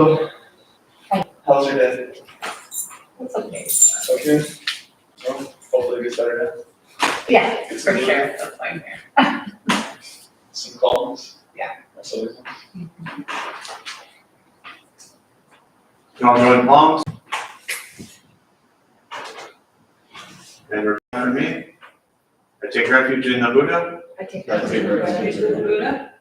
Hello. Hi. How's your day? It's okay. Okay. Well, hopefully it gets better now. Yeah, Get for some sure. relief, That's fine here. some calmness. Yeah. That's always nice. Y'all join palms. And repeat after me. I take refuge in the Buddha. I take refuge in the Buddha.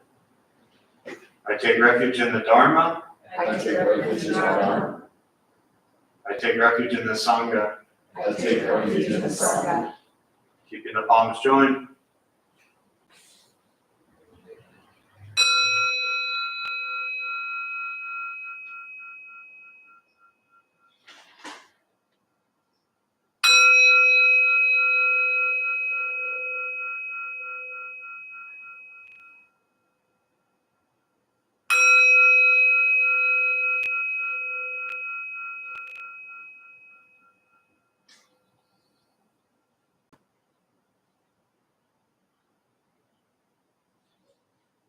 I take refuge in the Dharma. I take refuge in the Dharma. I take refuge in the Sangha. I take refuge in the Sangha. Keeping the palms joined.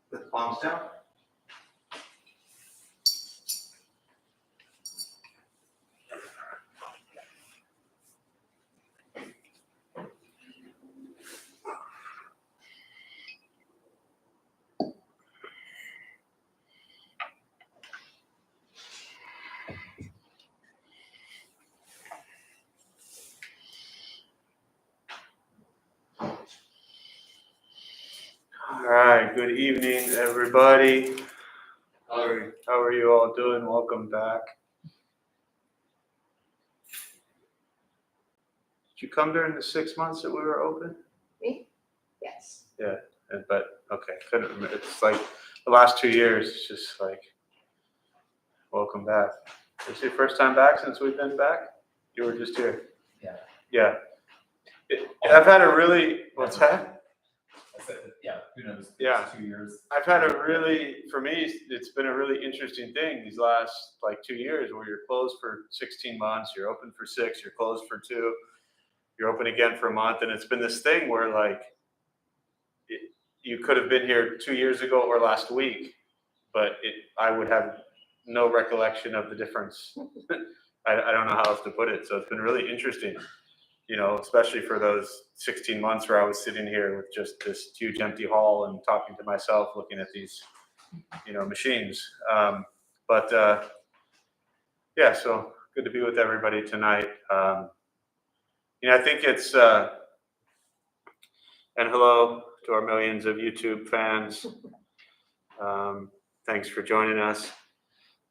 Put the palms down. All right, good evening, everybody. How are you all doing? Welcome back. Did you come during the 6 months that we were open? Me? Yes. But okay, couldn't remember. It's like the last 2 years. It's just like, welcome back. Is it your first time back since we've been back? You were just here. Yeah. I've had a really. What's that? I said, yeah, who knows? Yeah. 2 years. I've had a really, for me, it's been a really interesting thing these last like 2 years where you're closed for 16 months, you're open for 6, you're closed for 2, you're open again for a month, and it's been this thing where like you could have been here 2 years ago or last week, but I would have no recollection of the difference. I don't know how else to put it. So it's been really interesting, especially for those 16 months where I was sitting here with just this huge empty hall and talking to myself, looking at these, machines. Yeah, so good to be with everybody tonight. I think it's, and hello to our millions of YouTube fans. Thanks for joining us.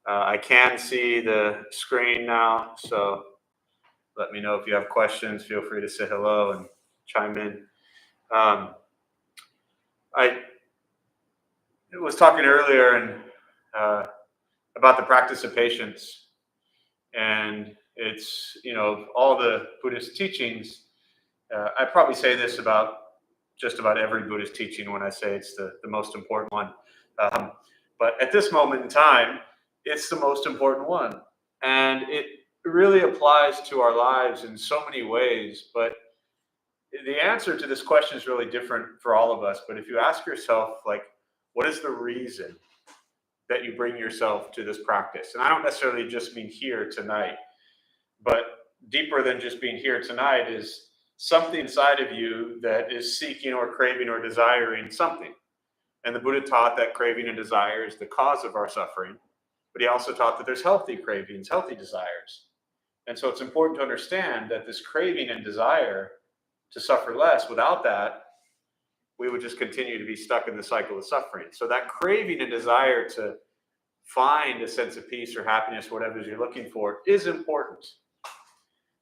I can see the screen now, so let me know if you have questions. Feel free to say hello and chime in. I was talking earlier and about the practice of patience, and it's all the Buddhist teachings. I probably say this about just about every Buddhist teaching when I say it's the most important one. But at this moment in time, it's the most important one, and it really applies to our lives in so many ways. But the answer to this question is really different for all of us. But if you ask yourself, like, what is the reason that you bring yourself to this practice? And I don't necessarily just mean here tonight, but deeper than just being here tonight is something inside of you that is seeking or craving or desiring something. And the Buddha taught that craving and desire is the cause of our suffering. But he also taught that there's healthy cravings, healthy desires. And so it's important to understand that this craving and desire to suffer less, without that, we would just continue to be stuck in the cycle of suffering. So that craving and desire to find a sense of peace or happiness, whatever it is you're looking for, is important.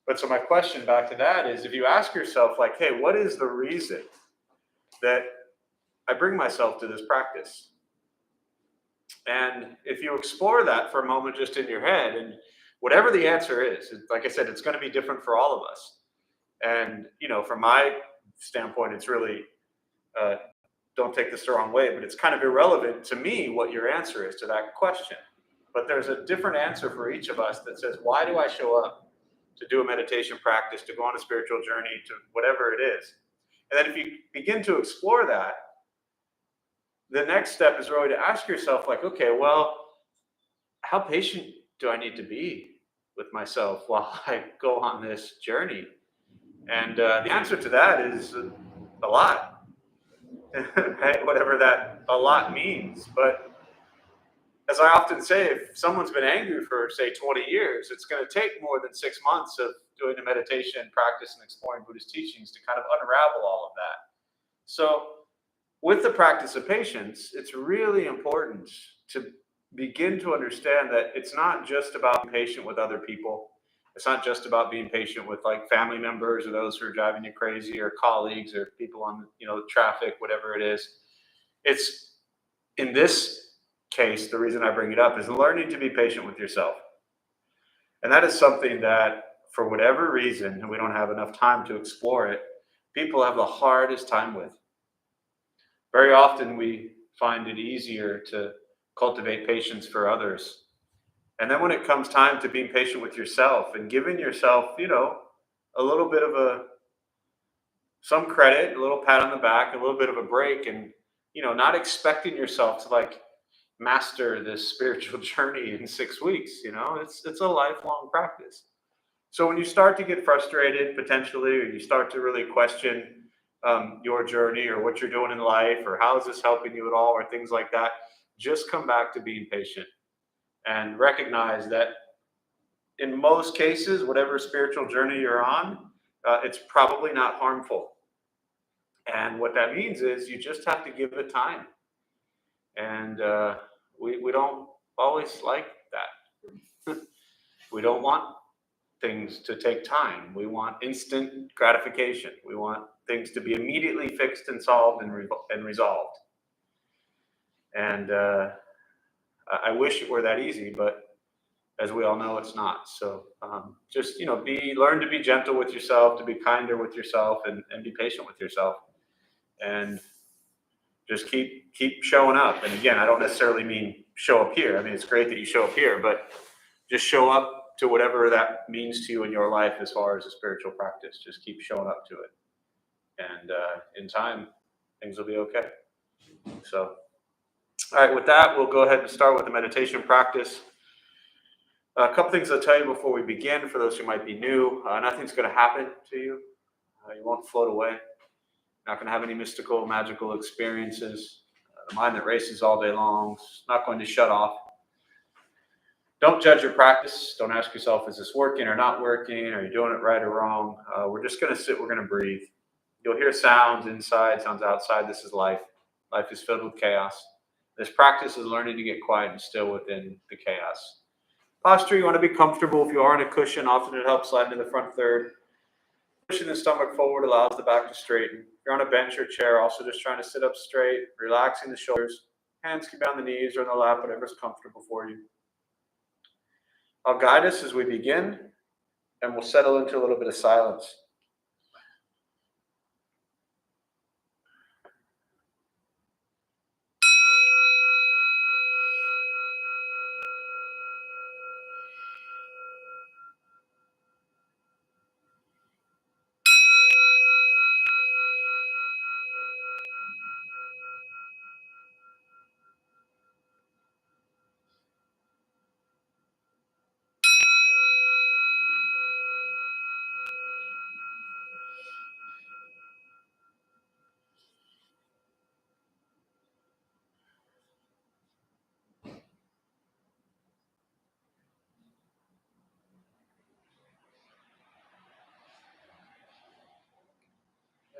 But so my question back to that is, if you ask yourself, like, hey, what is the reason that I bring myself to this practice? And if you explore that for a moment just in your head, and whatever the answer is, like I said, it's going to be different for all of us. And, from my standpoint, it's really, don't take this the wrong way, but it's kind of irrelevant to me what your answer is to that question. But there's a different answer for each of us that says, why do I show up to do a meditation practice, to go on a spiritual journey, to whatever it is? And then if you begin to explore that, the next step is really to ask yourself, like, okay, well, how patient do I need to be with myself while I go on this journey? And the answer to that is a lot, right? Whatever that a lot means. But as I often say, if someone's been angry for, say, 20 years, it's going to take more than 6 months of doing the meditation practice and exploring Buddhist teachings to kind of unravel all of that. So, with the practice of patience, it's really important to begin to understand that it's not just about being patient with other people. It's not just about being patient with like family members or those who are driving you crazy or colleagues or people on, traffic, whatever it is. It's in this case, the reason I bring it up is learning to be patient with yourself. And that is something that, for whatever reason, and we don't have enough time to explore it, people have the hardest time with. Very often we find it easier to cultivate patience for others. And then when it comes time to being patient with yourself and giving yourself, a little bit of some credit, a little pat on the back, a little bit of a break, and, not expecting yourself to like master this spiritual journey in 6 weeks, it's a lifelong practice. So when you start to get frustrated potentially, or you start to really question your journey or what you're doing in life or how is this helping you at all or things like that, just come back to being patient and recognize that in most cases, whatever spiritual journey you're on, it's probably not harmful. And what that means is you just have to give it time. And we don't always like that. We don't want things to take time. We want instant gratification. We want things to be immediately fixed and solved and resolved. And I wish it were that easy, but as we all know, it's not. So just learn to be gentle with yourself, to be kinder with yourself, and be patient with yourself, and just keep showing up. And again, I don't necessarily mean show up here. I mean, it's great that you show up here, but just show up to whatever that means to you in your life as far as a spiritual practice. Just keep showing up to it. And in time, things will be okay. So, all right, with that, we'll go ahead and start with the meditation practice. A couple things I'll tell you before we begin, for those who might be new. Nothing's going to happen to you. You won't float away. You're not going to have any mystical, magical experiences. The mind that races all day long is not going to shut off. Don't judge your practice. Don't ask yourself, is this working or not working? Are you doing it right or wrong? We're just going to sit. We're going to breathe. You'll hear sounds inside, sounds outside. This is life. Life is filled with chaos. This practice is learning to get quiet and still within the chaos. Posture, you want to be comfortable. If you are on a cushion, often it helps slide into the front third. Pushing the stomach forward allows the back to straighten. If you're on a bench or chair, also just trying to sit up straight, relaxing the shoulders. Hands can be on the knees or in the lap, whatever's comfortable for you. I'll guide us as we begin, and we'll settle into a little bit of silence.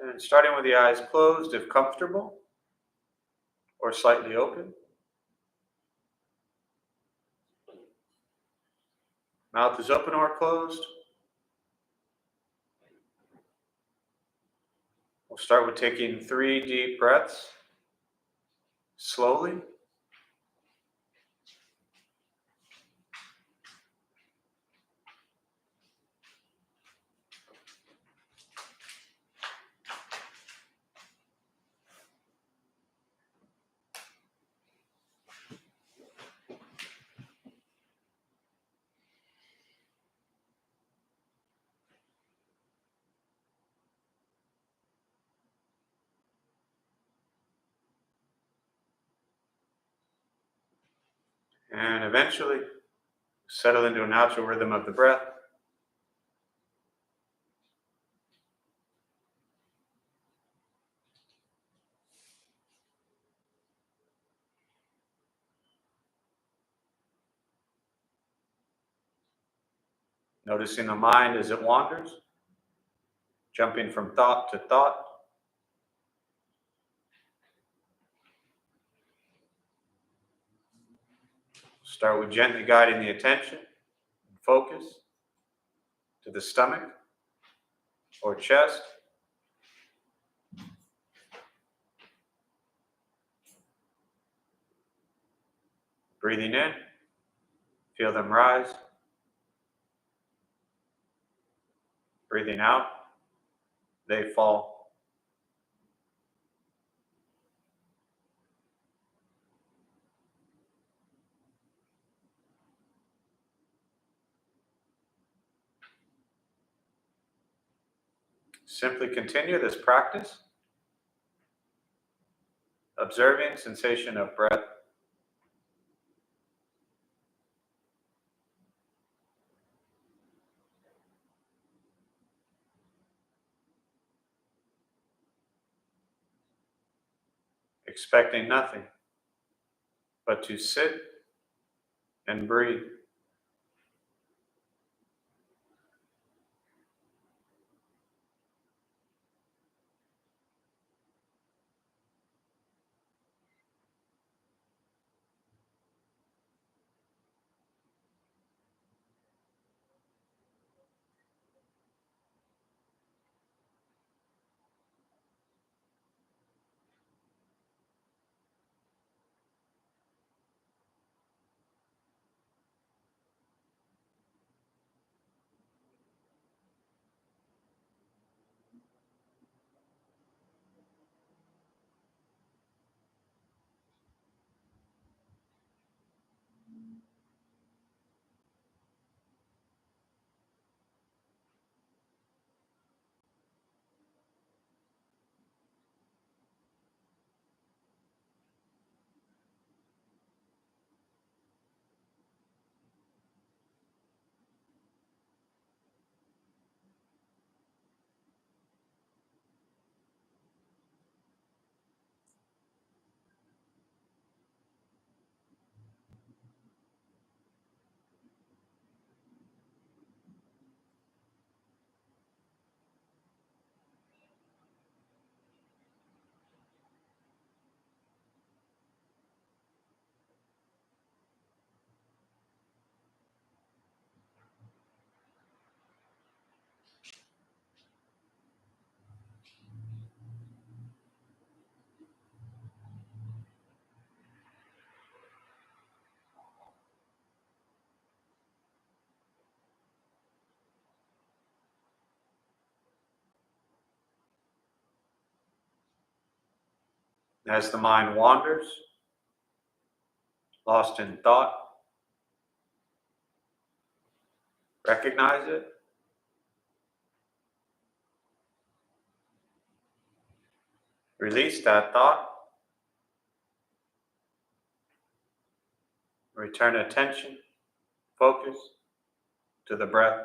And starting with the eyes closed, if comfortable, or slightly open. Mouth is open or closed. We'll start with taking 3 deep breaths, slowly. And eventually, Settle into a natural rhythm of the breath. Noticing the mind as it wanders, jumping from thought to thought. Start with gently guiding the attention and focus to the stomach or chest. Breathing in, feel them rise. Breathing out, they fall. Simply continue this practice, observing sensation of breath. Expecting nothing but to sit and breathe. As the mind wanders, lost in thought, recognize it. Release that thought. Return attention, focus to the breath.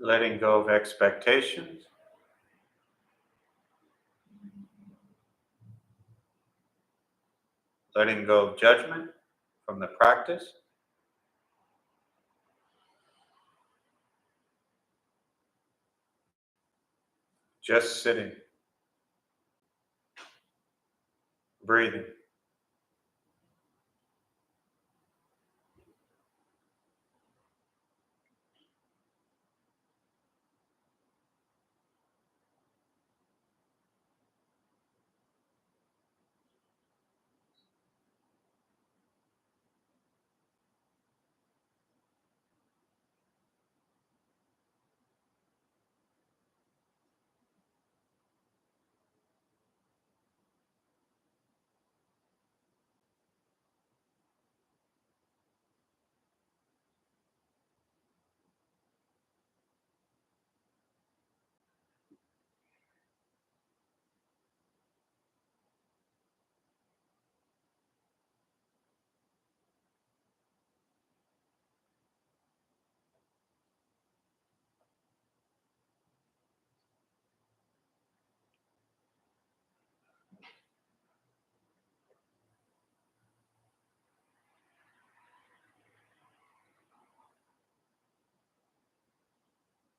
letting go of expectations, letting go of judgment from the practice, just sitting, breathing.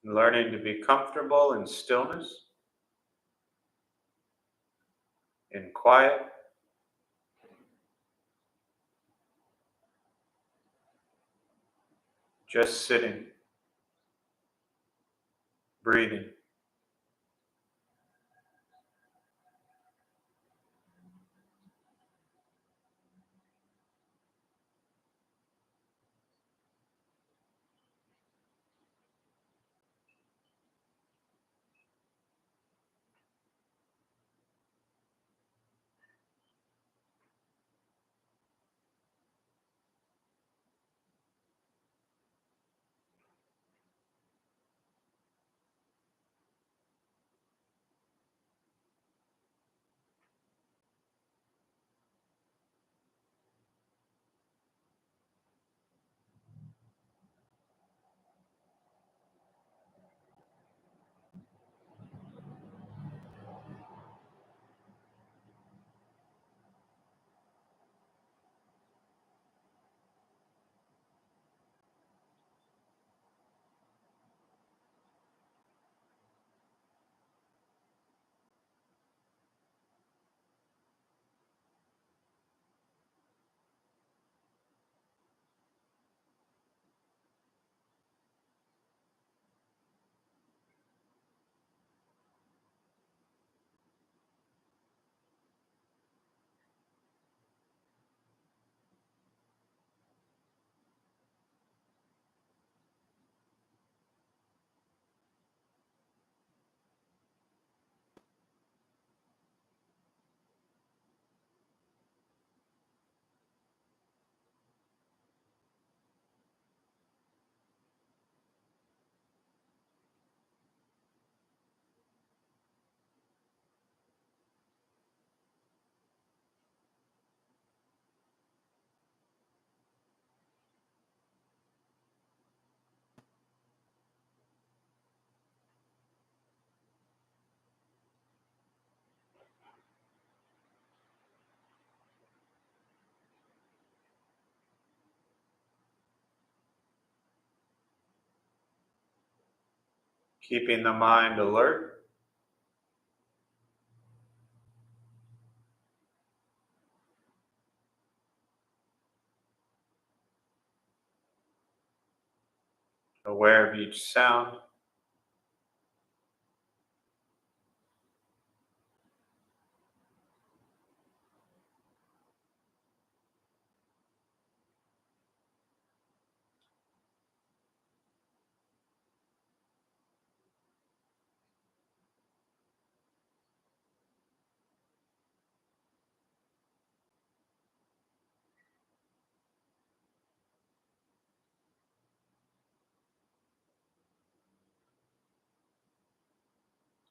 Learning to be comfortable in stillness, in quiet, just sitting, breathing. Keeping the mind alert, aware of each sound,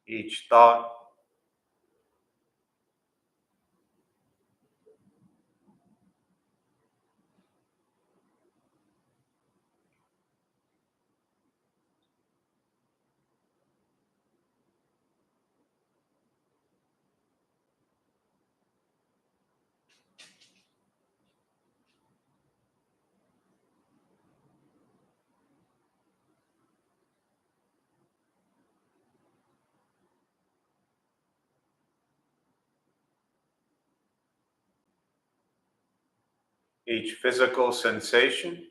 each thought, each physical sensation,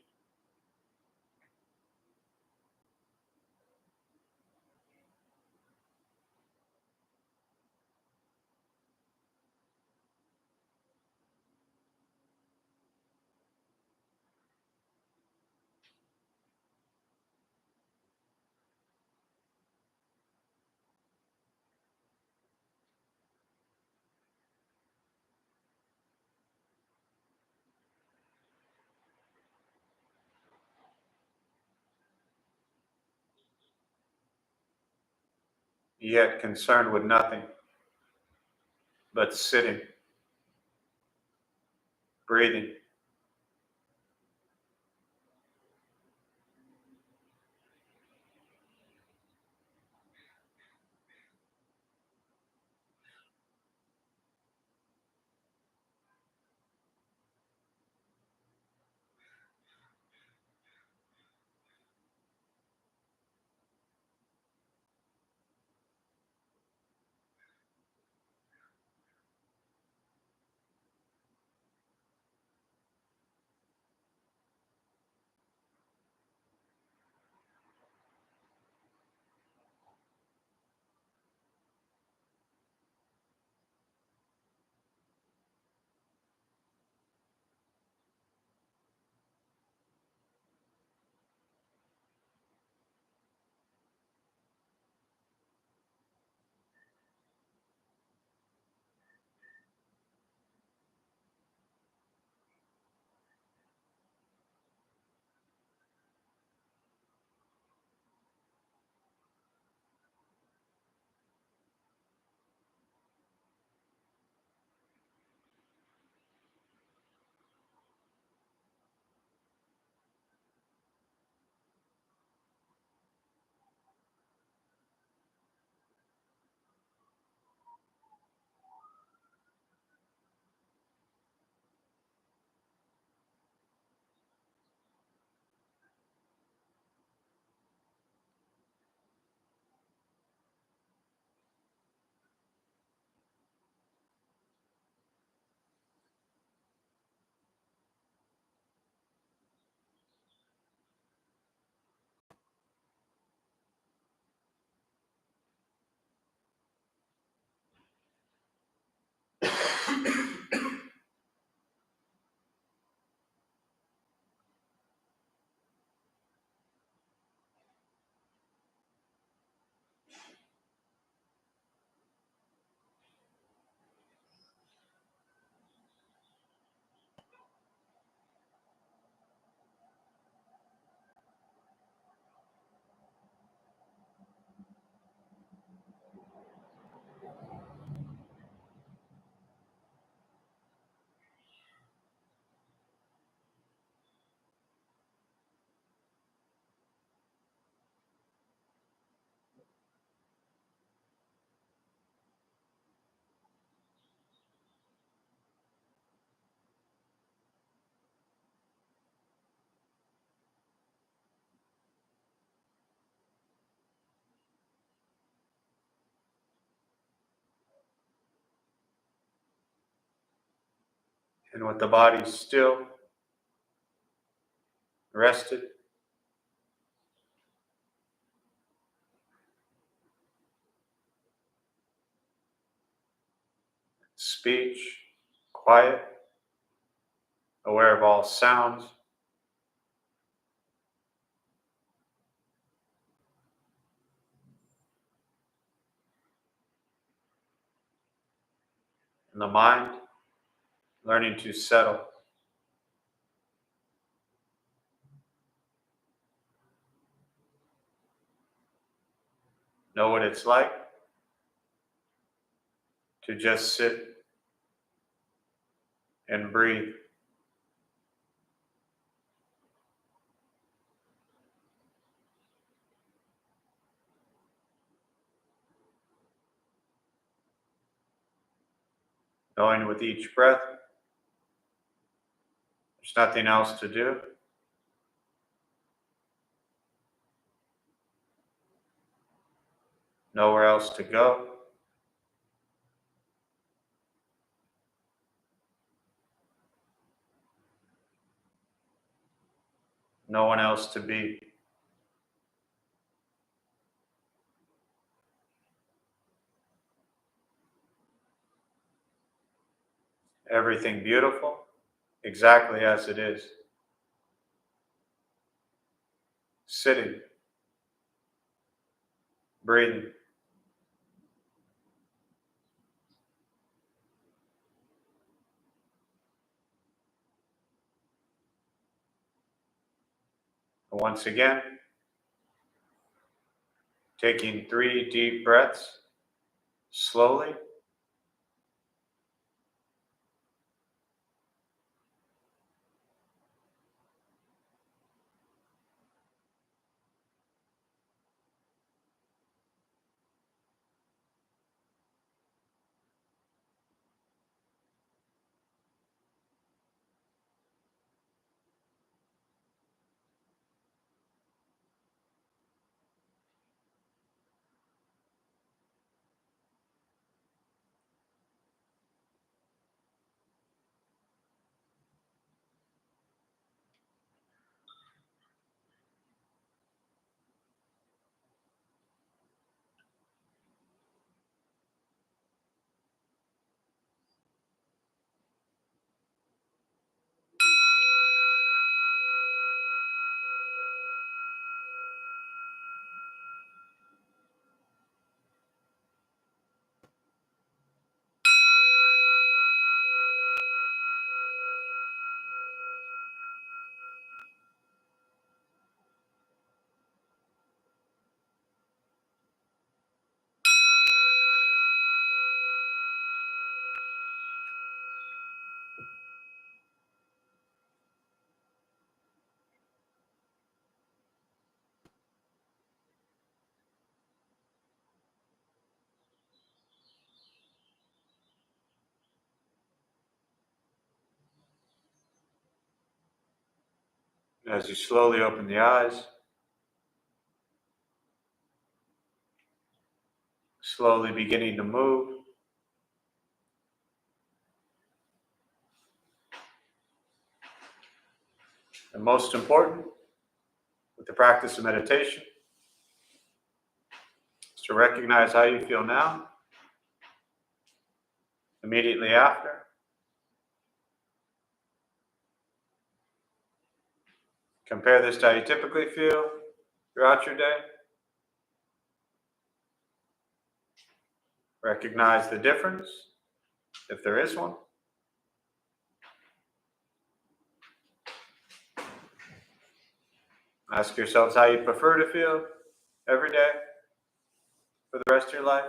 yet concerned with nothing but sitting, breathing. And with the body still, rested, speech quiet, aware of all sounds, and the mind learning to settle. Know what it's like to just sit and breathe. Knowing with each breath, there's nothing else to do. Nowhere else to go. no one else to be. Everything beautiful, exactly as it is. Sitting, breathing. Once again, taking 3 deep breaths, slowly. As you slowly open the eyes, slowly beginning to move. And most important, with the practice of meditation, is to recognize how you feel now, immediately after. Compare this to how you typically feel throughout your day. Recognize the difference, if there is one. Ask yourselves how you prefer to feel every day for the rest of your life.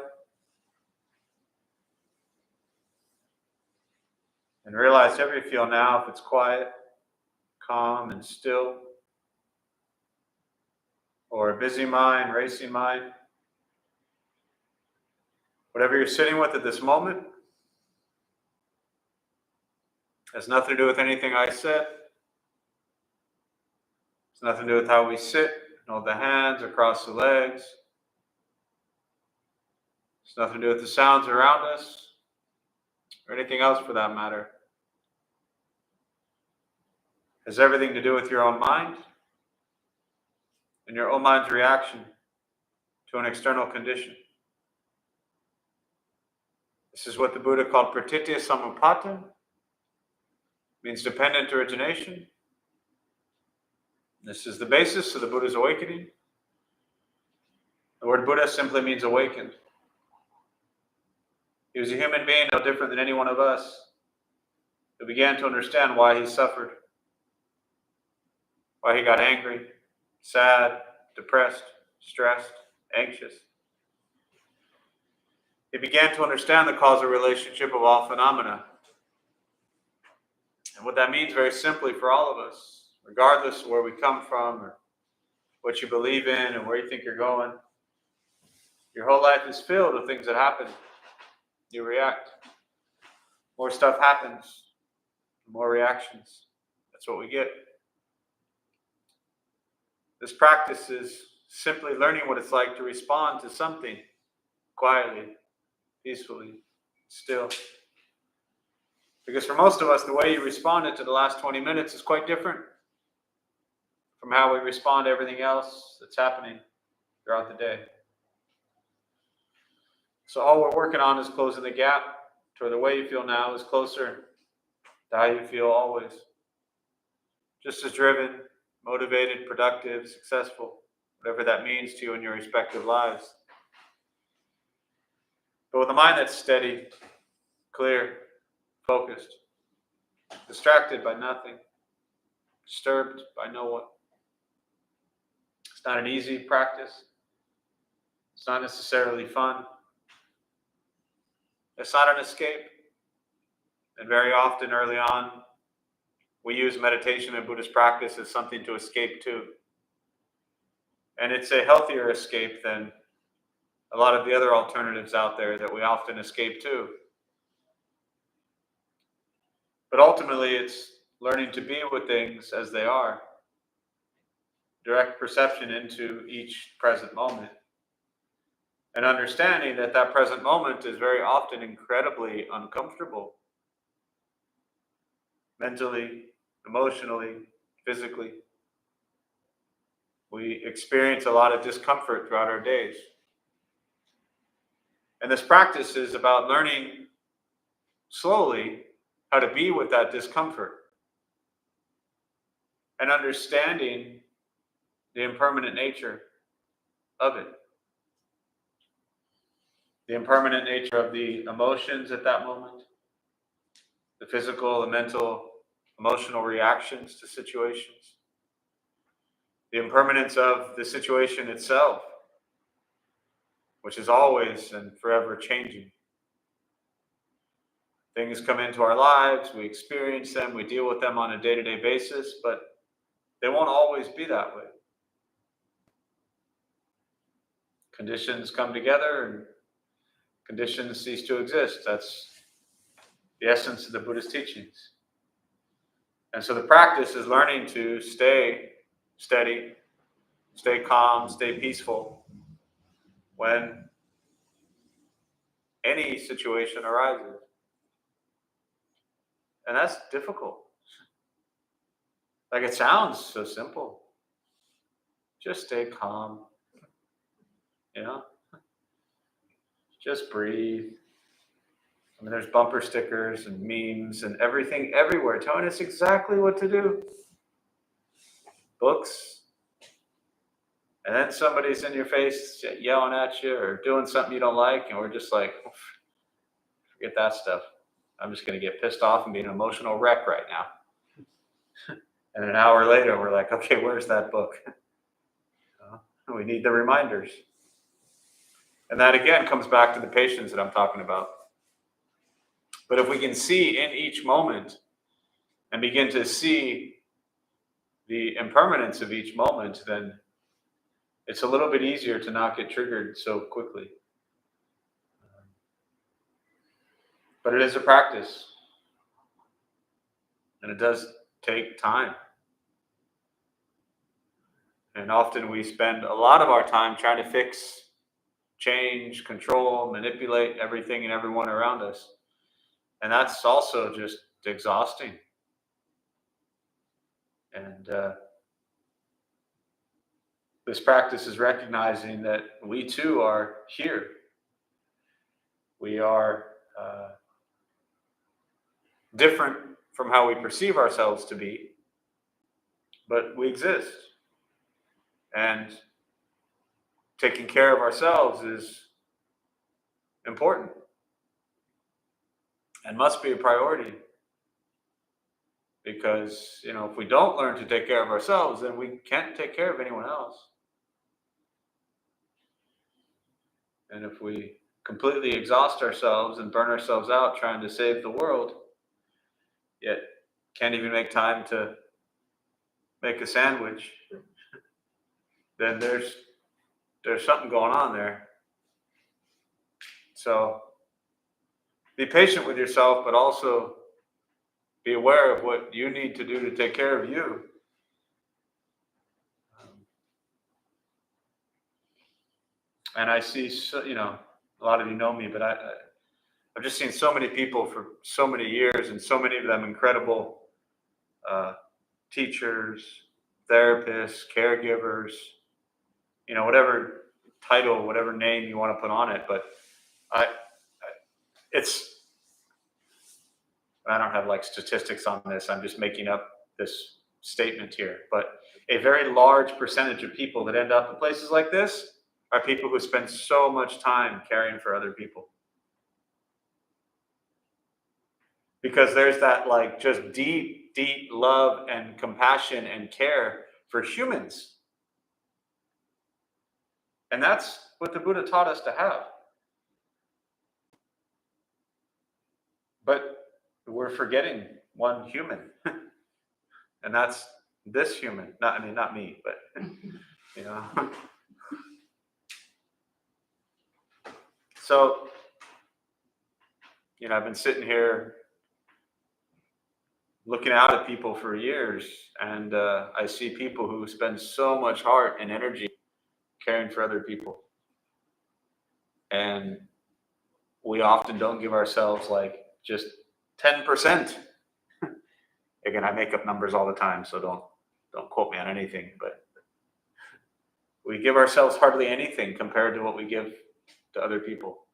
And realize however you feel now, if it's quiet, calm, and still, or a busy mind, racing mind, whatever you're sitting with at this moment has nothing to do with anything I said. It's nothing to do with how we sit, hold the hands or cross the legs. It's nothing to do with the sounds around us or anything else for that matter. It has everything to do with your own mind and your own mind's reaction to an external condition. This is what the Buddha called pratitya samuppada, means dependent origination. This is the basis of the Buddha's awakening. The word Buddha simply means awakened. He was a human being, no different than any one of us, who began to understand why he suffered, why he got angry, sad, depressed, stressed, anxious. He began to understand the causal relationship of all phenomena. And what that means very simply for all of us, regardless of where we come from or what you believe in and where you think you're going, your whole life is filled with things that happen. You react. More stuff happens, more reactions. That's what we get. This practice is simply learning what it's like to respond to something quietly, peacefully, still. Because for most of us, the way you responded to the last 20 minutes is quite different from how we respond to everything else that's happening throughout the day. So all we're working on is closing the gap to the way you feel now is closer to how you feel always. Just as driven, motivated, productive, successful, whatever that means to you in your respective lives. But with a mind that's steady, clear, focused, distracted by nothing, disturbed by no one. It's not an easy practice. It's not necessarily fun. It's not an escape. And very often early on, we use meditation and Buddhist practice as something to escape to. And it's a healthier escape than a lot of the other alternatives out there that we often escape to. But ultimately, it's learning to be with things as they are. Direct perception into each present moment. And understanding that that present moment is very often incredibly uncomfortable. Mentally, emotionally, physically. We experience a lot of discomfort throughout our days. And this practice is about learning slowly how to be with that discomfort and understanding the impermanent nature of it. The impermanent nature of the emotions at that moment, the physical, the mental, emotional reactions to situations, the impermanence of the situation itself, which is always and forever changing. Things come into our lives, we experience them, we deal with them on a day-to-day basis, but they won't always be that way. Conditions come together and conditions cease to exist. That's the essence of the Buddhist teachings. And so the practice is learning to stay steady, stay calm, stay peaceful when any situation arises. And that's difficult. Like it sounds so simple. Just stay calm. Just breathe. I mean, there's bumper stickers and memes and everything everywhere telling us exactly what to do. Books. And then somebody's in your face yelling at you or doing something you don't like, and we're just like, forget that stuff. I'm just going to get pissed off and be an emotional wreck right now. And an hour later, we're like, okay, where's that book? We need the reminders. And that again comes back to the patience that I'm talking about. But if we can see in each moment and begin to see the impermanence of each moment, then it's a little bit easier to not get triggered so quickly. But it is a practice. And it does take time. And often we spend a lot of our time trying to fix, change, control, manipulate everything and everyone around us. And that's also just exhausting. And this practice is recognizing that we too are here. We are different from how we perceive ourselves to be, but we exist. And taking care of ourselves is important and must be a priority. Because, if we don't learn to take care of ourselves, then we can't take care of anyone else. And if we completely exhaust ourselves and burn ourselves out trying to save the world, yet can't even make time to make a sandwich, then there's something going on there. So be patient with yourself, but also be aware of what you need to do to take care of you. And I see, a lot of you know me, but I've just seen so many people for so many years, and so many of them incredible teachers, therapists, caregivers, whatever title, whatever name you want to put on it. But I don't have like statistics on this. I'm just making up this statement here. But a very large percentage of people that end up in places like this are people who spend so much time caring for other people. Because there's that like just deep, deep love and compassion and care for humans. And that's what the Buddha taught us to have. But we're forgetting one human. And that's this human. Not me, but So, I've been sitting here looking out at people for years, and I see people who spend so much heart and energy caring for other people. And we often don't give ourselves like just 10%. Again, I make up numbers all the time, so don't quote me on anything, but we give ourselves hardly anything compared to what we give to other people.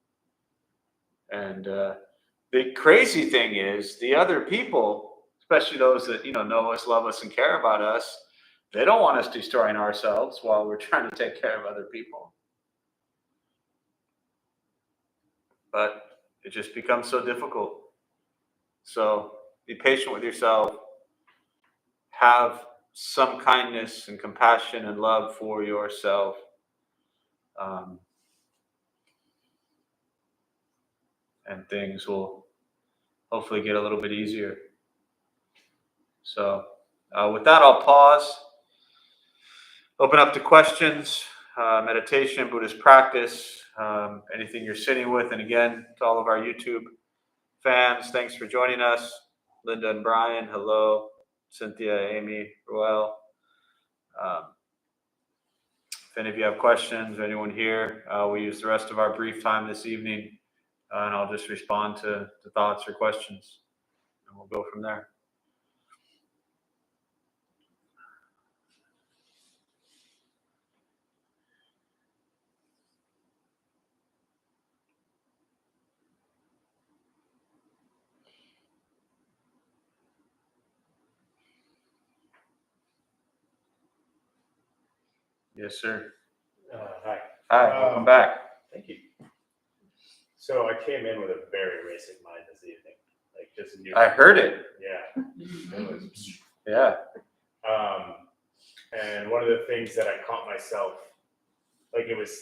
And the crazy thing is the other people, especially those that know us, love us, and care about us, they don't want us destroying ourselves while we're trying to take care of other people. But it just becomes so difficult. So be patient with yourself. Have some kindness and compassion and love for yourself. And things will hopefully get a little bit easier. So with that, I'll pause. Open up to questions, meditation, Buddhist practice, anything you're sitting with. And again, to all of our YouTube fans, thanks for joining us. Linda and Brian, hello. Cynthia, Amy, Ruel. If any of you have questions, or anyone here, we'll use the rest of our brief time this evening, and I'll just respond to thoughts or questions, and we'll go from there. Yes, sir. Hi. Hi, welcome back. Thank you. So I came in with a very racing mind this evening, like just new. I heard it. Yeah. It was, Yeah. and one of the things that I caught myself, like it was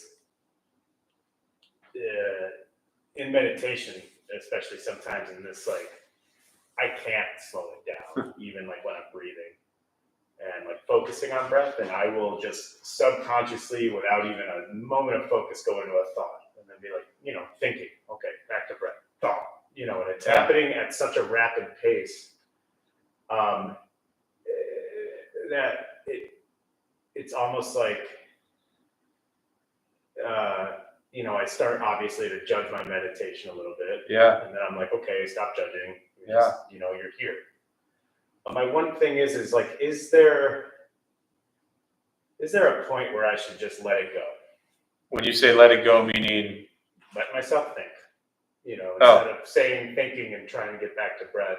in meditation, especially sometimes in this, like I can't slow it down, even like when I'm breathing. And like focusing on breath, and I will just subconsciously, without even a moment of focus, go into a thought, and then be like, thinking, okay, back to breath, thought, and it's happening at such a rapid pace that it's almost like, I start obviously to judge my meditation a little bit, and then I'm like, okay, stop judging, you're here. My one thing is like, is there a point where I should just let it go? When you say let it go, meaning? Let myself think, instead of thinking and trying to get back to breath,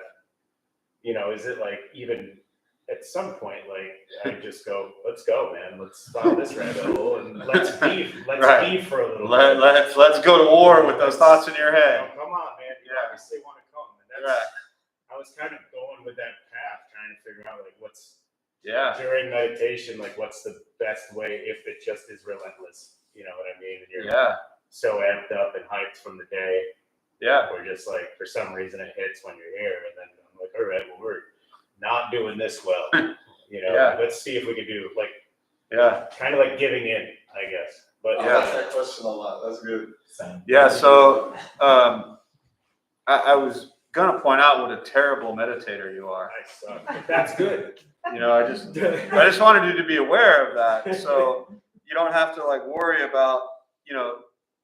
is it like even at some point, like I just go, let's go, man, let's follow this rabbit hole and let's be for a little bit. Let's go to war with those thoughts in your head. Come on, man, you obviously want to come. And that's, I was kind of going with that path, trying to figure out like what's during meditation, like what's the best way if it just is relentless, you know what I mean? And you're so amped up and hyped from the day. Yeah. Or just like for some reason it hits when you're here, and then I'm like, all right, well we're not doing this well. Let's see if we can do like kind of like giving in, I guess. But I like that question a lot. That's good. Yeah, so I was gonna point out what a terrible meditator you are. I suck. That's good. I just wanted you to be aware of that, so you don't have to like worry about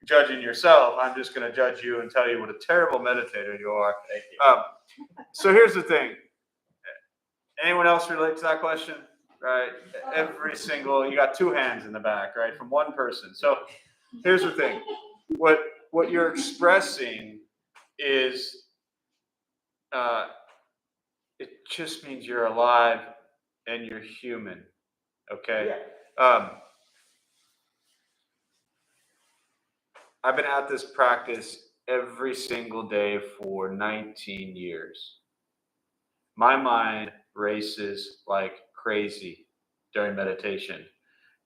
judging yourself. I'm just gonna judge you and tell you what a terrible meditator you are. Thank you. So here's the thing. Anyone else relate to that question? right? Every single, you got two hands in the back, right? From one person. So here's the thing. What you're expressing is, it just means you're alive and you're human. Okay? I've been at this practice every single day for 19 years. My mind races like crazy during meditation.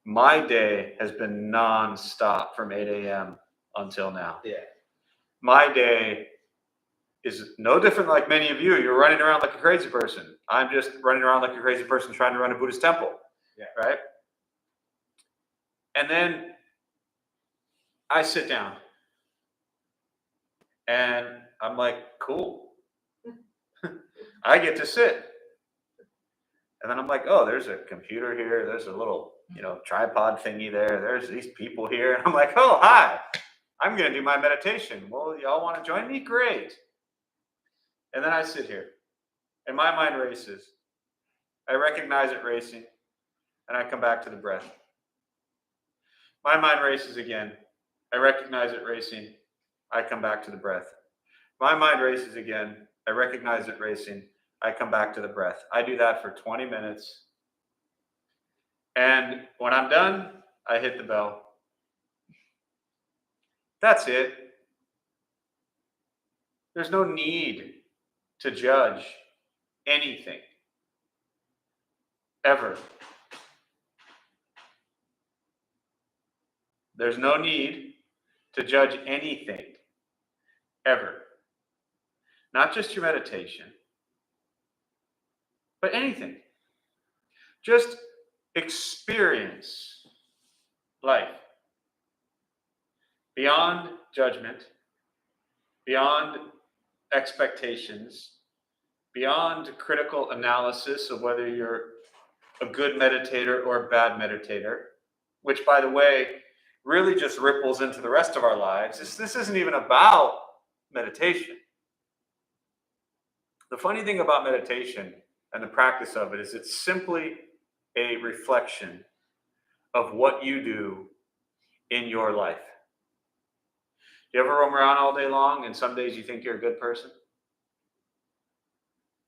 My day has been non-stop from 8 a.m. until now. Yeah. My day is no different like many of you. You're running around like a crazy person. I'm just running around like a crazy person trying to run a Buddhist temple. Yeah. Right? And then I sit down. And I'm like, cool. I get to sit. And then I'm like, oh, there's a computer here. There's a little, tripod thingy there. There's these people here. And I'm like, oh, hi. I'm going to do my meditation. Well, y'all want to join me? Great. And then I sit here. And my mind races. I recognize it racing. And I come back to the breath. My mind races again. I recognize it racing. I come back to the breath. My mind races again. I recognize it racing. I come back to the breath. I do that for 20 minutes. And when I'm done, I hit the bell. That's it. There's no need to judge anything. Ever. There's no need to judge anything. Ever. Not just your meditation, but anything. Just experience life beyond judgment, beyond expectations, beyond critical analysis of whether you're a good meditator or a bad meditator, which, by the way, really just ripples into the rest of our lives. This isn't even about meditation. The funny thing about meditation and the practice of it is it's simply a reflection of what you do in your life. Do you ever roam around all day long and some days you think you're a good person?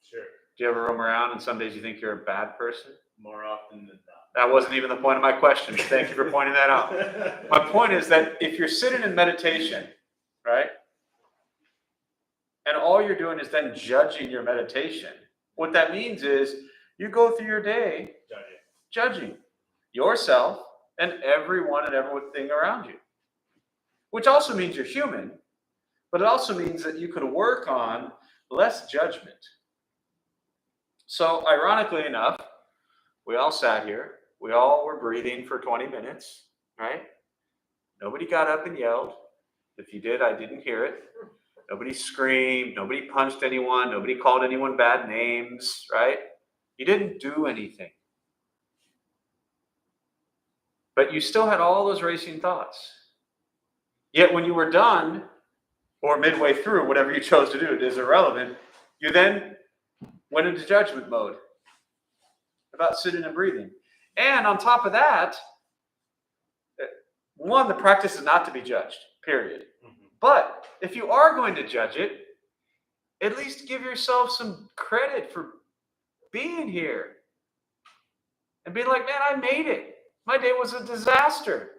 Sure. Do you ever roam around and some days you think you're a bad person? More often than not. That wasn't even the point of my question. Thank you for pointing that out. My point is that if you're sitting in meditation, right, and all you're doing is then judging your meditation, what that means is you go through your day judging yourself and everyone and everything around you, which also means you're human, but it also means that you could work on less judgment. So ironically enough, we all sat here. We all were breathing for 20 minutes, right? Nobody got up and yelled. If you did, I didn't hear it. Nobody screamed. Nobody punched anyone. Nobody called anyone bad names, right? You didn't do anything. But you still had all those racing thoughts. Yet when you were done, or midway through, whatever you chose to do, it is irrelevant, you then went into judgment mode about sitting and breathing. And on top of that, one, the practice is not to be judged, period. Mm-hmm. But if you are going to judge it, at least give yourself some credit for being here. And being like, man, I made it. My day was a disaster.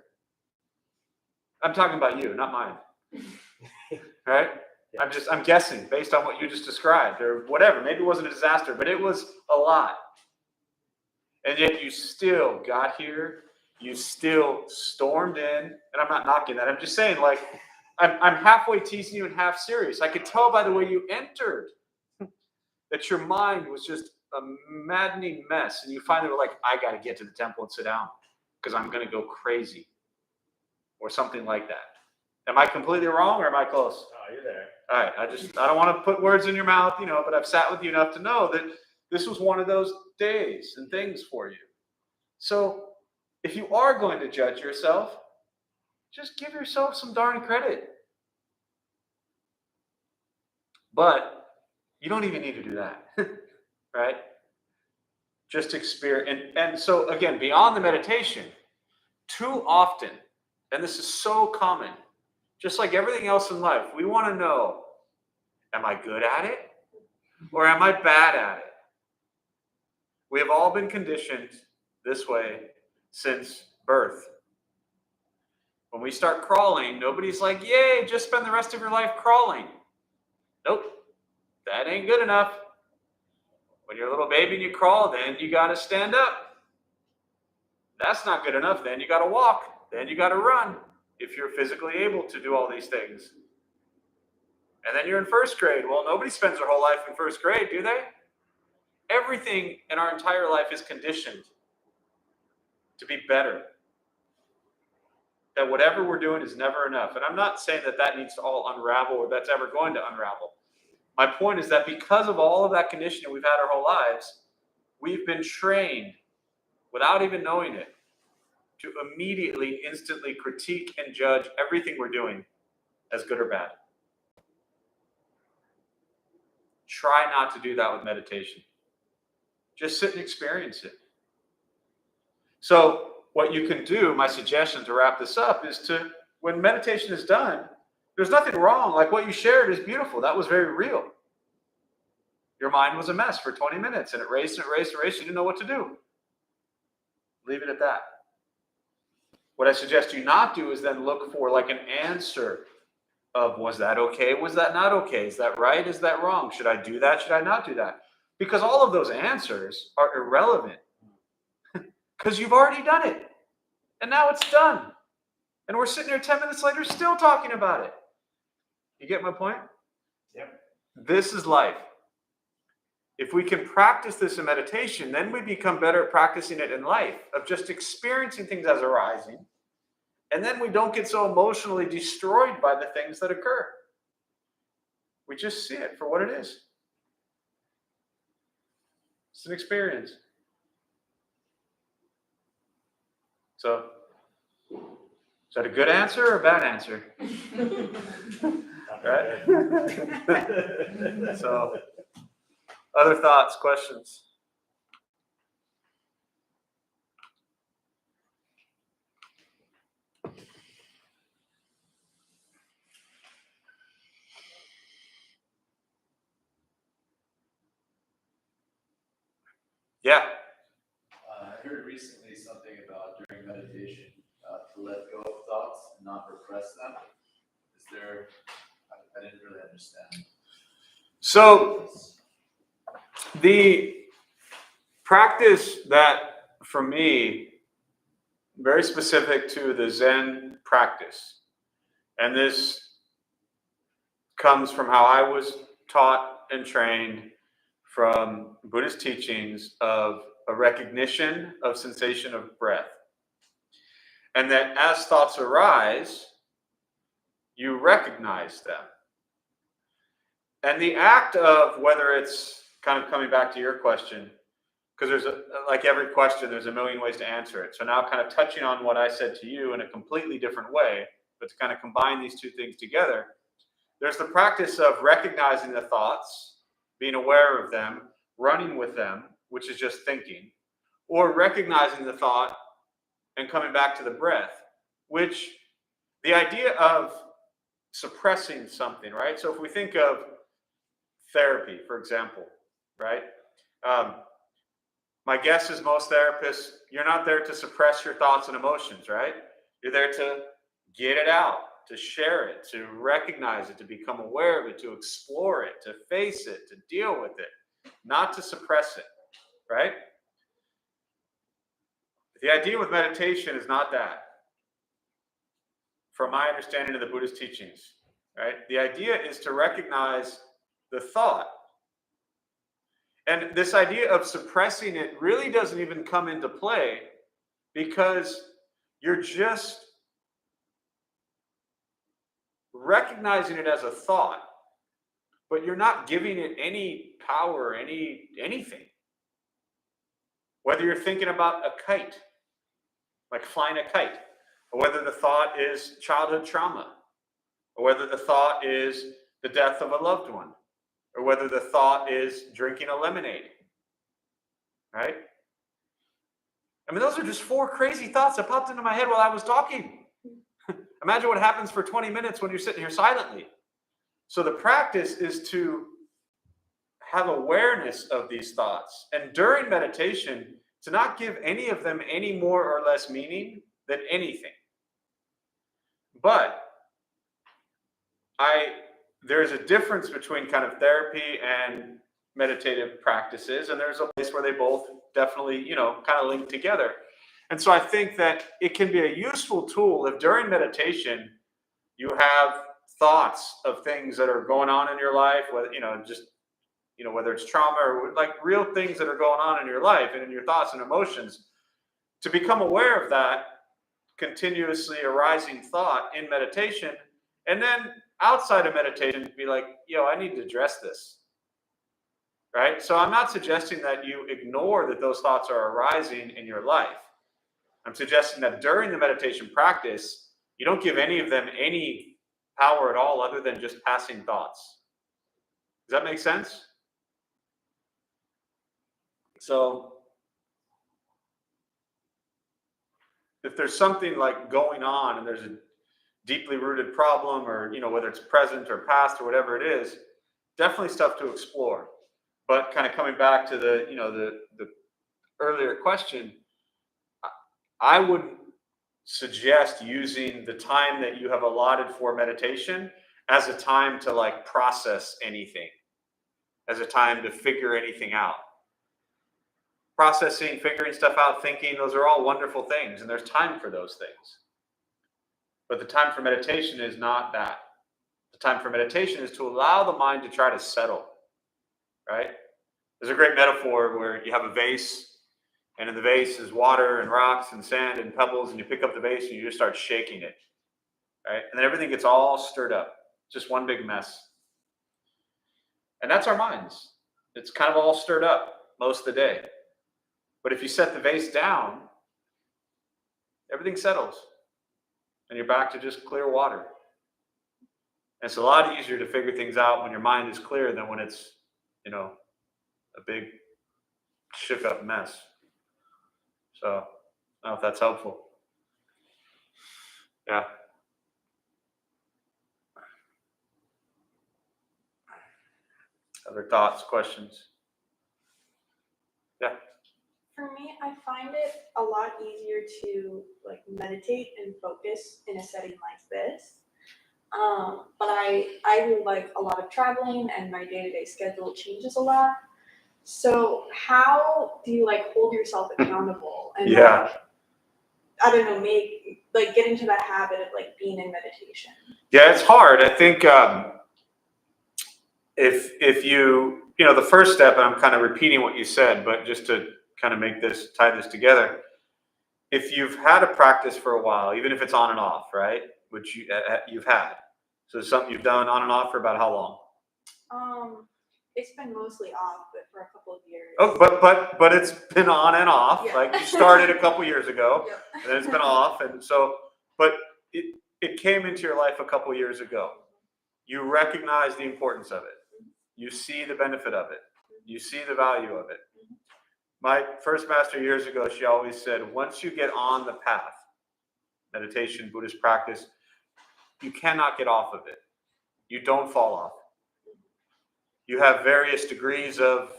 I'm talking about you, not mine. Right? Yeah. I'm guessing based on what you just described or whatever. Maybe it wasn't a disaster, but it was a lot. And yet you still got here. You still stormed in. And I'm not knocking that. I'm just saying, like, I'm halfway teasing you and half serious. I could tell by the way you entered that your mind was just a maddening mess. And you finally were like, I got to get to the temple and sit down because I'm going to go crazy or something like that. Am I completely wrong or am I close? Oh, you're there. All right. I don't want to put words in your mouth, but I've sat with you enough to know that this was one of those days and things for you. So if you are going to judge yourself, just give yourself some darn credit. But you don't even need to do that, right? just experience. And so again, beyond the meditation, too often, and this is so common, just like everything else in life, we want to know, am I good at it or am I bad at it? We have all been conditioned this way since birth. When we start crawling, nobody's like, yay, just spend the rest of your life crawling. Nope, that ain't good enough. When you're a little baby and you crawl, then you got to stand up. That's not good enough. Then you got to walk. Then you got to run if you're physically able to do all these things. And then you're in first grade. Well, nobody spends their whole life in first grade, do they? Everything in our entire life is conditioned to be better. That whatever we're doing is never enough. And I'm not saying that that needs to all unravel or that's ever going to unravel. My point is that because of all of that conditioning we've had our whole lives, we've been trained, without even knowing it, to immediately, instantly critique and judge everything we're doing as good or bad. Try not to do that with meditation. Just sit and experience it. So what you can do, my suggestion to wrap this up, is to, when meditation is done, there's nothing wrong. Like what you shared is beautiful. That was very real. Your mind was a mess for 20 minutes and it raced and it raced and raced. You didn't know what to do. Leave it at that. What I suggest you not do is then look for like an answer of, was that okay? Was that not okay? Is that right? Is that wrong? Should I do that? Should I not do that? Because all of those answers are irrelevant. Because you've already done it. And now it's done. And we're sitting here 10 minutes later still talking about it. You get my point? Yep. This is life. If we can practice this in meditation, then we become better at practicing it in life, of just experiencing things as arising. And then we don't get so emotionally destroyed by the things that occur. We just see it for what it is. It's an experience. So, is that a good answer or a bad answer? Right? So, other thoughts, questions? Yeah. I heard recently something about during meditation to let go of thoughts and not repress them. Is there? I didn't really understand. So the practice that, for me, very specific to the Zen practice, and this comes from how I was taught and trained from Buddhist teachings, of a recognition of sensation of breath. And that as thoughts arise, you recognize them. And the act of, whether it's kind of coming back to your question, because there's like every question, there's a million ways to answer it. So now kind of touching on what I said to you in a completely different way, but to kind of combine these two things together, there's the practice of recognizing the thoughts, being aware of them, running with them, which is just thinking, or recognizing the thought and coming back to the breath, which the idea of suppressing something, right? So if we think of therapy, for example, right? My guess is most therapists, you're not there to suppress your thoughts and emotions, right? You're there to get it out, to share it, to recognize it, to become aware of it, to explore it, to face it, to deal with it, not to suppress it, right? The idea with meditation is not that, from my understanding of the Buddhist teachings, right? The idea is to recognize the thought. And this idea of suppressing it really doesn't even come into play, because you're just recognizing it as a thought, but you're not giving it any power, anything. Whether you're thinking about a kite, like flying a kite, or whether the thought is childhood trauma, or whether the thought is the death of a loved one, or whether the thought is drinking a lemonade, right? I mean, those are just 4 crazy thoughts that popped into my head while I was talking. Imagine what happens for 20 minutes when you're sitting here silently. So the practice is to have awareness of these thoughts. And during meditation, to not give any of them any more or less meaning than anything. But there's a difference between kind of therapy and meditative practices, and there's a place where they both definitely, kind of link together. And so I think that it can be a useful tool if during meditation you have thoughts of things that are going on in your life, whether, whether it's trauma or like real things that are going on in your life and in your thoughts and emotions, to become aware of that continuously arising thought in meditation, and then outside of meditation, be like, I need to address this. Right? So I'm not suggesting that you ignore that those thoughts are arising in your life. I'm suggesting that during the meditation practice, you don't give any of them any power at all other than just passing thoughts. Does that make sense? So if there's something like going on and there's a deeply rooted problem, or whether it's present or past or whatever it is, definitely stuff to explore. But kind of coming back to the earlier question, I would suggest using the time that you have allotted for meditation as a time to like process anything, as a time to figure anything out. Processing, figuring stuff out, thinking, those are all wonderful things, and there's time for those things. But the time for meditation is not that. The time for meditation is to allow the mind to try to settle, right? There's a great metaphor where you have a vase, and in the vase is water and rocks and sand and pebbles, and you pick up the vase and you just start shaking it, right? And then everything gets all stirred up, just one big mess. And that's our minds. It's kind of all stirred up most of the day. But if you set the vase down, everything settles, and you're back to just clear water. And it's a lot easier to figure things out when your mind is clear than when it's, a big shook up mess. So, I don't know if that's helpful. Yeah. Other thoughts, questions? Yeah. For me, I find it a lot easier to like meditate and focus in a setting like this. But I do like a lot of traveling, and my day-to-day schedule changes a lot. So how do you like hold yourself accountable and Yeah. like, I don't know, get into that habit of like being in meditation? Yeah, it's hard. I think if you, the first step, and I'm kind of repeating what you said, but just to kind of tie this together, if you've had a practice for a while, even if it's on and off, right, which you've had, so it's something you've done on and off for about how long? It's been mostly off, but for a couple of years. Oh, but it's been on and off. Yeah. Like you started a couple years ago, Yep. and then it's been off, and so, but it came into your life a couple years ago. You recognize the importance of it. You see the benefit of it. You see the value of it. My first master years ago, she always said, once you get on the path, meditation, Buddhist practice, you cannot get off of it. You don't fall off. You have various degrees of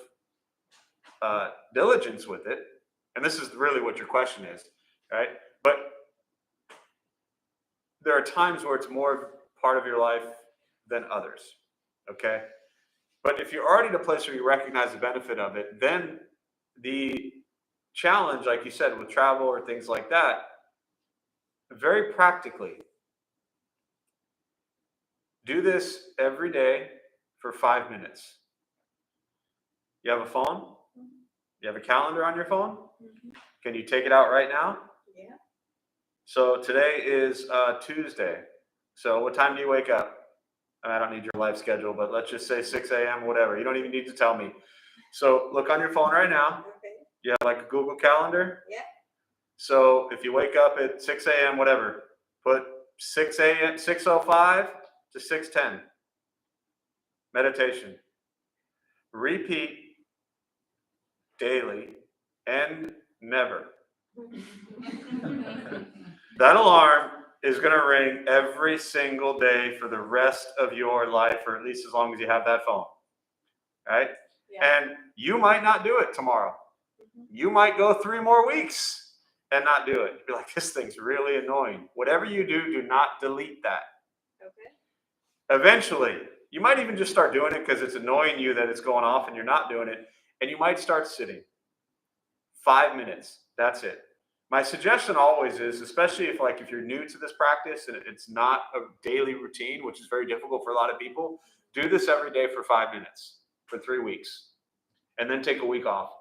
diligence with it. And this is really what your question is, right? But there are times where it's more part of your life than others, okay? But if you're already in a place where you recognize the benefit of it, then the challenge, like you said, with travel or things like that, very practically, do this every day for 5 minutes. You have a phone? You have a calendar on your phone? Mm-hmm. Can you take it out right now? Yeah. So today is Tuesday. So what time do you wake up? I don't need your life schedule, but let's just say 6 a.m., whatever. You don't even need to tell me. So look on your phone right now. Okay. You have like a Google Calendar? Yeah. So if you wake up at 6 a.m., whatever, put 6 a.m., 6:05 to 6:10. Meditation. Repeat daily and never. That alarm is going to ring every single day for the rest of your life, or at least as long as you have that phone, right? Yeah. And you might not do it tomorrow. You might go 3 more weeks and not do it. Be like, this thing's really annoying. Whatever you do, do not delete that. Okay. Eventually, you might even just start doing it because it's annoying you that it's going off and you're not doing it. And you might start sitting. 5 minutes. That's it. My suggestion always is, especially if you're new to this practice and it's not a daily routine, which is very difficult for a lot of people, do this every day for 5 minutes for 3 weeks, and then take a week off.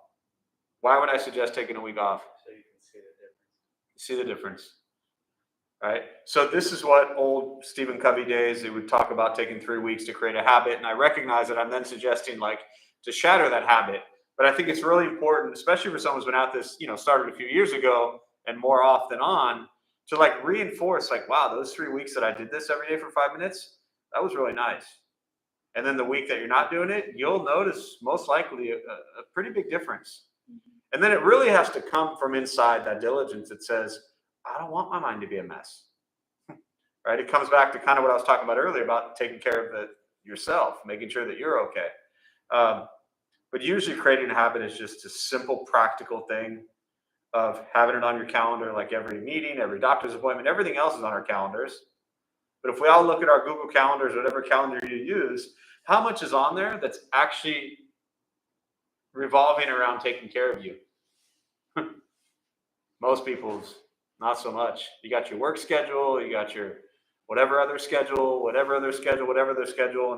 Why would I suggest taking a week off? So you can see the difference. See the difference, right? So this is what old Stephen Covey days, they would talk about taking 3 weeks to create a habit. And I recognize that I'm then suggesting to shatter that habit. But I think it's really important, especially for someone who's been at this, started a few years ago and more off than on, to reinforce wow, those 3 weeks that I did this every day for 5 minutes, that was really nice. And then the week that you're not doing it, you'll notice most likely a pretty big difference. And then it really has to come from inside, that diligence that says, I don't want my mind to be a mess. Right? It comes back to kind of what I was talking about earlier about taking care of yourself, making sure that you're okay. But usually creating a habit is just a simple, practical thing of having it on your calendar, like every meeting, every doctor's appointment, everything else is on our calendars. But if we all look at our Google calendars, whatever calendar you use, how much is on there that's actually revolving around taking care of you? Most people's not so much. You got your work schedule, you got your whatever other schedule, and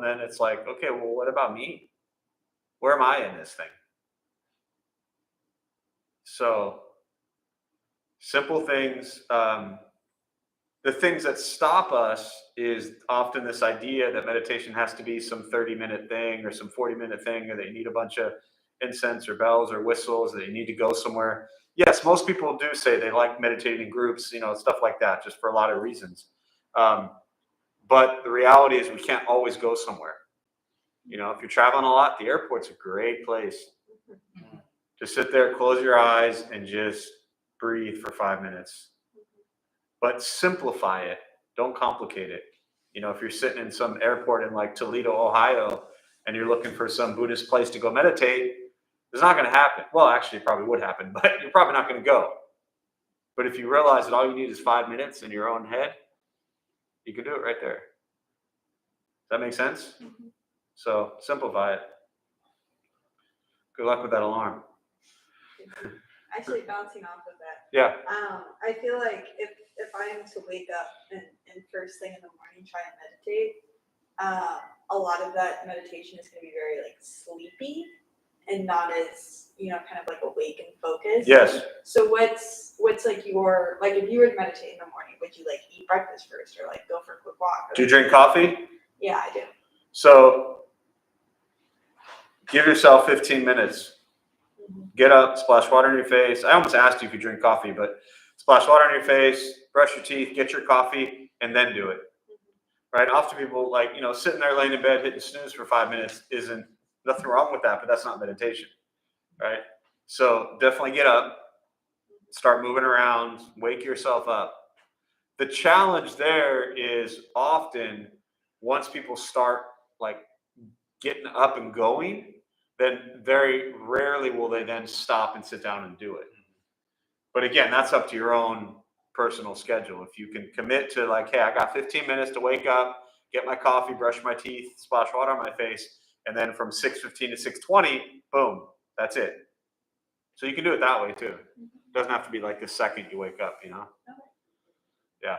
then it's like, okay, well, what about me? Where am I in this thing? So simple things. The things that stop us is often this idea that meditation has to be some 30-minute thing or some 40-minute thing, or that you need a bunch of incense or bells or whistles, that you need to go somewhere. Yes, most people do say they like meditating in groups, stuff like that, just for a lot of reasons. But the reality is we can't always go somewhere. If you're traveling a lot, the airport's a great place to sit there, close your eyes, and just breathe for 5 minutes. But simplify it. Don't complicate it. If you're sitting in some airport in Toledo, Ohio, and you're looking for some Buddhist place to go meditate, it's not going to happen. Well, actually, it probably would happen, but you're probably not going to go. But if you realize that all you need is 5 minutes in your own head, you can do it right there. Does that make sense? Mm-hmm. So simplify it. Good luck with that alarm. Actually, bouncing off of that. Yeah. I feel like if I am to wake up and first thing in the morning try and meditate, a lot of that meditation is going to be very sleepy and not as kind of awake and focused. Yes. So what's your if you were to meditate in the morning, would you eat breakfast first or go for a quick walk? Do you drink coffee? Yeah, I do. So give yourself 15 minutes. Get up, splash water in your face. I almost asked you if you drink coffee, but splash water in your face, brush your teeth, get your coffee, and then do it. Right? Often people sitting there laying in bed hitting snooze for 5 minutes isn't nothing wrong with that, but that's not meditation. Right? So definitely get up, start moving around, wake yourself up. The challenge there is often once people start getting up and going, then very rarely will they then stop and sit down and do it. But again, that's up to your own personal schedule. If you can commit to hey, I got 15 minutes to wake up, get my coffee, brush my teeth, splash water on my face, and then from 6:15 to 6:20, boom, that's it. So you can do it that way too. It doesn't have to be the second you wake up, Yeah.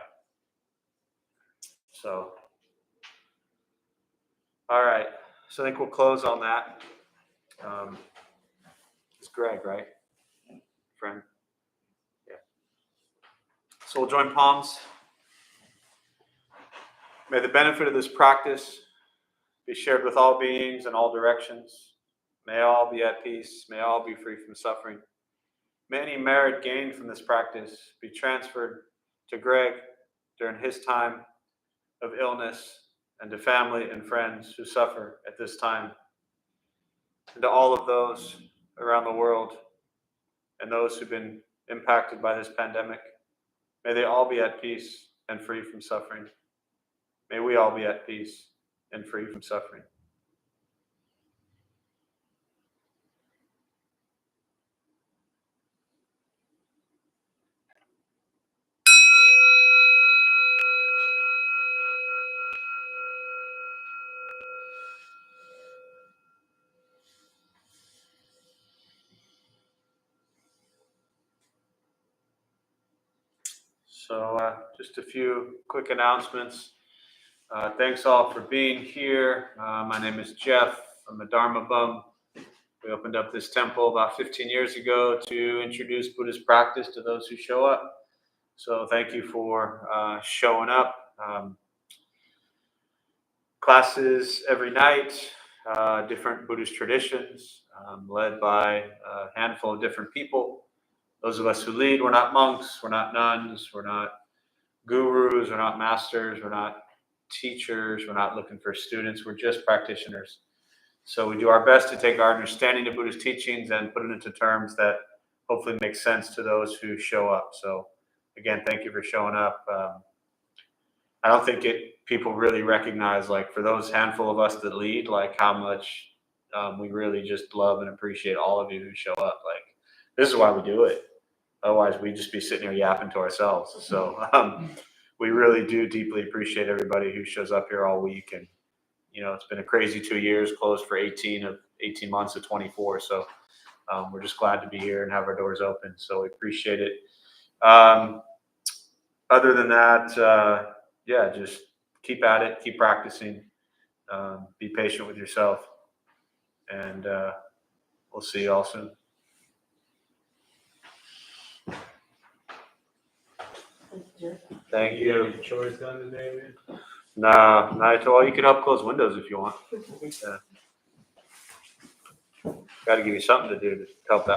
So, all right. So I think we'll close on that. It's Greg, right? Friend? Yeah. So we'll join palms. May the benefit of this practice be shared with all beings in all directions. May all be at peace. May all be free from suffering. May any merit gained from this practice be transferred to Greg during his time of illness and to family and friends who suffer at this time, and to all of those around the world and those who've been impacted by this pandemic. May they all be at peace and free from suffering. May we all be at peace and free from suffering. So just a few quick announcements. Thanks all for being here. My name is Jeff. I'm a Dharma bum. We opened up this temple about 15 years ago to introduce Buddhist practice to those who show up. So thank you for showing up. Classes every night, different Buddhist traditions, led by a handful of different people. Those of us who lead, we're not monks, we're not nuns, we're not gurus, we're not masters, we're not teachers, we're not looking for students, we're just practitioners. So we do our best to take our understanding of Buddhist teachings and put it into terms that hopefully make sense to those who show up. So again, thank you for showing up. I don't think people really recognize, like, for those handful of us that lead, like how much we really just love and appreciate all of you who show up. Like, this is why we do it. Otherwise, we'd just be sitting here yapping to ourselves. So we really do deeply appreciate everybody who shows up here all week. And, you know, it's been a crazy 2 years, closed for 18 months of 24. So we're just glad to be here and have our doors open. So we appreciate it. Other than that, yeah, just keep at it, keep practicing, be patient with yourself, and we'll see you all soon. Thank you. Any chores done today, man? No, not at all. You can help close windows if you want. Got to give you something to do to help that